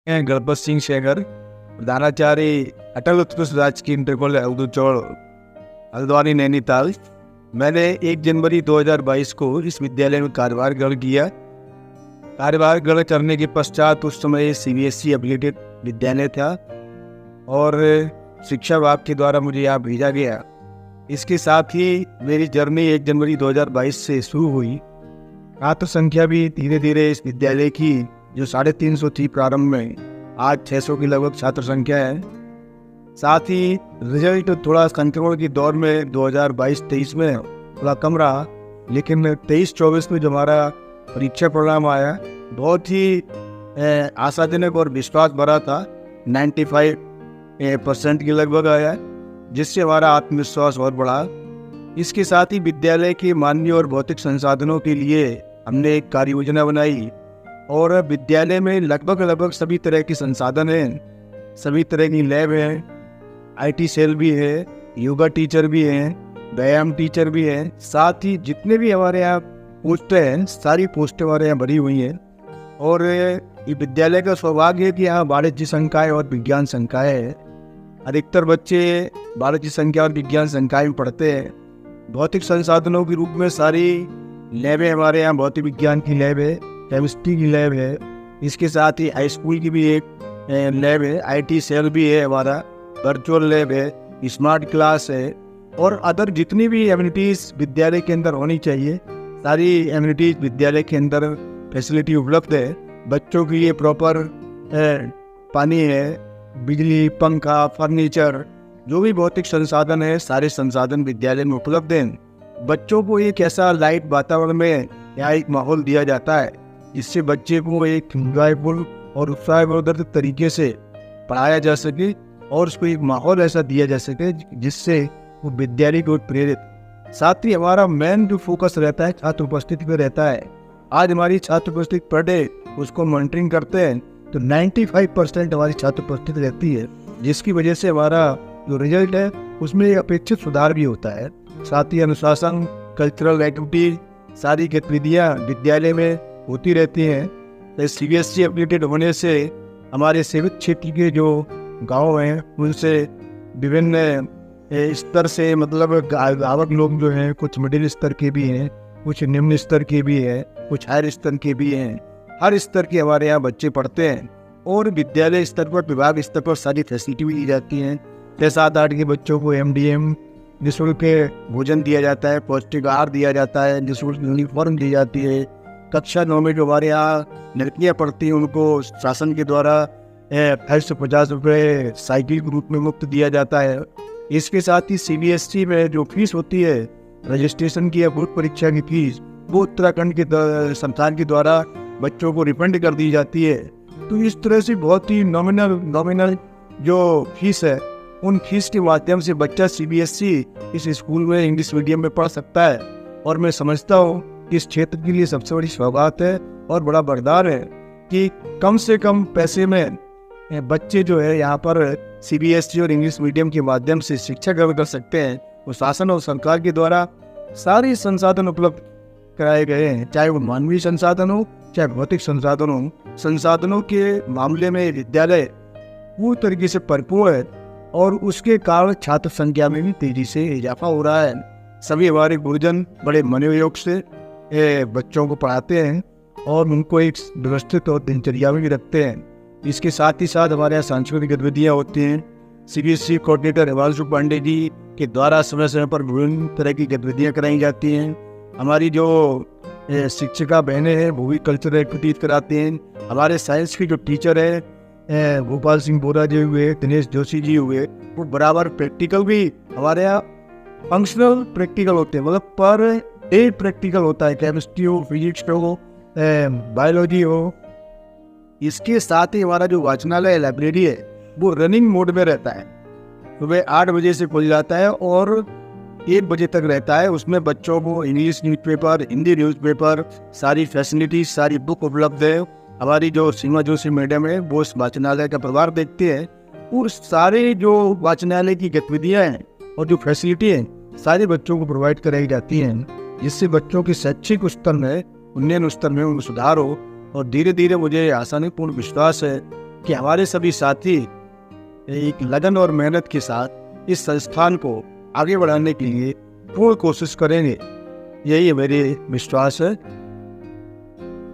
मैं गणपत सिंह शेखर, प्रधानाचार्य अटल उत्कृष्ट राजकीय इंटर कॉलेज उर्दू चौड़, हल्द्वानी, नैनीताल। मैंने 1 जनवरी 2022 को इस विद्यालय में कार्यभार ग्रहण किया। कार्यभार ग्रहण करने के पश्चात उस समय CBSE एफिलिएटेड विद्यालय था और शिक्षा विभाग के द्वारा मुझे यहाँ भेजा गया। इसके साथ ही मेरी जर्नी 1 जनवरी 2022 से शुरू हुई। छात्र संख्या भी धीरे धीरे इस विद्यालय की जो 350 थी प्रारंभ में, आज 600 की लगभग छात्र संख्या है। साथ ही रिजल्ट थोड़ा संक्रमण के दौर में 2022-23 में थोड़ा कम रहा, लेकिन 23-24 में जो हमारा परीक्षा परिणाम आया बहुत ही आशाजनक और विश्वास भरा था। 95% के लगभग आया, जिससे हमारा आत्मविश्वास बहुत बढ़ा। इसके साथ ही विद्यालय के मानवीय और भौतिक संसाधनों के लिए हमने एक कार्य योजना बनाई और विद्यालय में लगभग सभी तरह के संसाधन हैं, सभी तरह की लैब है, IT सेल भी है, योगा टीचर भी हैं, व्यायाम टीचर भी हैं। साथ ही जितने भी हमारे यहाँ पोस्टें हैं, सारी पोस्टें हमारे यहाँ भरी हुई हैं। और ये विद्यालय का सौभाग्य है कि यहाँ वाणिज्य संकाय और विज्ञान संकाय है। अधिकतर बच्चे वाणिज्य संकाय और विज्ञान संकाय में पढ़ते हैं। भौतिक संसाधनों के रूप में सारी लैबें हमारे यहाँ, भौतिक विज्ञान की लैब है, केमिस्ट्री की लैब है। इसके साथ ही हाई स्कूल की भी एक लैब है, IT सेल भी है, हमारा वर्चुअल लैब है, स्मार्ट क्लास है और अदर जितनी भी एमिनिटीज़ विद्यालय के अंदर होनी चाहिए, सारी एमिनिटीज़ विद्यालय के अंदर फैसिलिटी उपलब्ध है। बच्चों के लिए प्रॉपर पानी है, बिजली, पंखा, फर्नीचर, जो भी भौतिक संसाधन है, सारे संसाधन विद्यालय में उपलब्ध हैं। बच्चों को एक ऐसा लाइट वातावरण में यहाँ एक माहौल दिया जाता है जिससे बच्चे को एक इंजॉयफुल और उत्साहवर्धक तरीके से पढ़ाया जा सके और उसको एक माहौल ऐसा दिया जा सके जिससे वो विद्यालय को प्रेरित। साथ ही हमारा मेन जो फोकस रहता है छात्र उपस्थिति पे रहता है। आज हमारी छात्र उपस्थिति पर डे उसको मॉनिटरिंग करते हैं तो 95% हमारी छात्र उपस्थिति रहती है, जिसकी वजह से हमारा जो रिजल्ट है उसमें अपेक्षित सुधार भी होता है। साथ ही अनुशासन, कल्चरल एक्टिविटी, सारी गतिविधियाँ विद्यालय में होती रहती हैं। तो CBSE एफिलिएटेड होने से हमारे सेवित क्षेत्र के जो गांव हैं उनसे विभिन्न स्तर से, मतलब गावक लोग जो हैं, कुछ मिडिल स्तर के भी हैं, कुछ निम्न स्तर के भी हैं, कुछ हायर स्तर के भी हैं। हर स्तर के हमारे यहाँ बच्चे पढ़ते हैं और विद्यालय स्तर पर, विभाग स्तर पर सारी फैसिलिटी भी दी जाती हैं। 6-7-8 के बच्चों को MDM निःशुल्क भोजन दिया जाता है, पौष्टिक आहार दिया जाता है, निःशुल्क यूनिफॉर्म दी जाती है। कक्षा 9 में जो हमारे यहाँ लड़कियाँ पढ़ती हैं उनको शासन के द्वारा 50 रुपये साइकिल के रूप में मुफ्त दिया जाता है। इसके साथ ही CBSE में जो फीस होती है रजिस्ट्रेशन की या बोर्ड परीक्षा की फीस, वो उत्तराखंड के संस्थान के द्वारा बच्चों को रिफंड कर दी जाती है। तो इस तरह से बहुत ही नॉमिनल जो फीस है, उन फीस के माध्यम से बच्चा CBSE इस स्कूल में इंग्लिश मीडियम में पढ़ सकता है। और मैं समझता हूँ कि इस क्षेत्र के लिए सबसे बड़ी सौगात है और बड़ा वरदान है कि कम से कम पैसे में बच्चे जो है यहाँ पर CBSE और इंग्लिश मीडियम के माध्यम से शिक्षा ग्रहण कर सकते हैं। वो शासन और सरकार के द्वारा सारे संसाधन उपलब्ध कराए गए हैं, चाहे वो मानवीय संसाधन हो, चाहे भौतिक संसाधन हो। संसाधनों के मामले में विद्यालय पूरी तरीके से परिपूर्ण है और उसके कारण छात्र संख्या में भी तेजी से इजाफा हो रहा है। सभी हमारे गुरुजन बड़े मनोयोग से बच्चों को पढ़ाते हैं और उनको एक व्यवस्थित और दिनचर्या में भी रखते हैं। इसके साथ ही साथ हमारे यहाँ सांस्कृतिक गतिविधियाँ होती हैं। CBSE कोऑर्डिनेटर हिमांशु पांडे जी के द्वारा समय समय पर विभिन्न तरह की गतिविधियाँ कराई जाती हैं। हमारी जो शिक्षिका बहनें हैं वो भी कल्चरल एक्टिविटीज कराती हैं। हमारे साइंस के जो टीचर हैं भोपाल सिंह बोरा जी हुए, दिनेश जोशी जी हुए, वो बराबर प्रैक्टिकल भी हमारे यहाँ फंक्शनल प्रैक्टिकल होते हैं, मतलब पर डे प्रैक्टिकल होता है। केमिस्ट्री हो, फिजिक्स हो, बायोलॉजी हो। इसके साथ ही हमारा जो वाचनालय लाइब्रेरी है वो रनिंग मोड में रहता है। सुबह 8 बजे से खुल जाता है और 1 बजे तक रहता है। उसमें बच्चों को इंग्लिश न्यूज़पेपर, हिंदी न्यूज़पेपर, सारी फैसिलिटी, सारी बुक उपलब्ध है। हमारी जो सीमा जोशी मैडम है वो इस वाचनालय का प्रभार देखते हैं और सारे जो वाचनालय की गतिविधियाँ हैं और जो फैसिलिटी हैं सारे बच्चों को प्रोवाइड कराई जाती हैं, जिससे बच्चों के शैक्षिक स्तर में, उन्नयन स्तर में उनमें सुधार हो। और धीरे धीरे मुझे आसानीपूर्ण विश्वास है कि हमारे सभी साथी एक लगन और मेहनत के साथ इस संस्थान को आगे बढ़ाने के लिए पूर्ण कोशिश करेंगे। यही मेरे विश्वास है।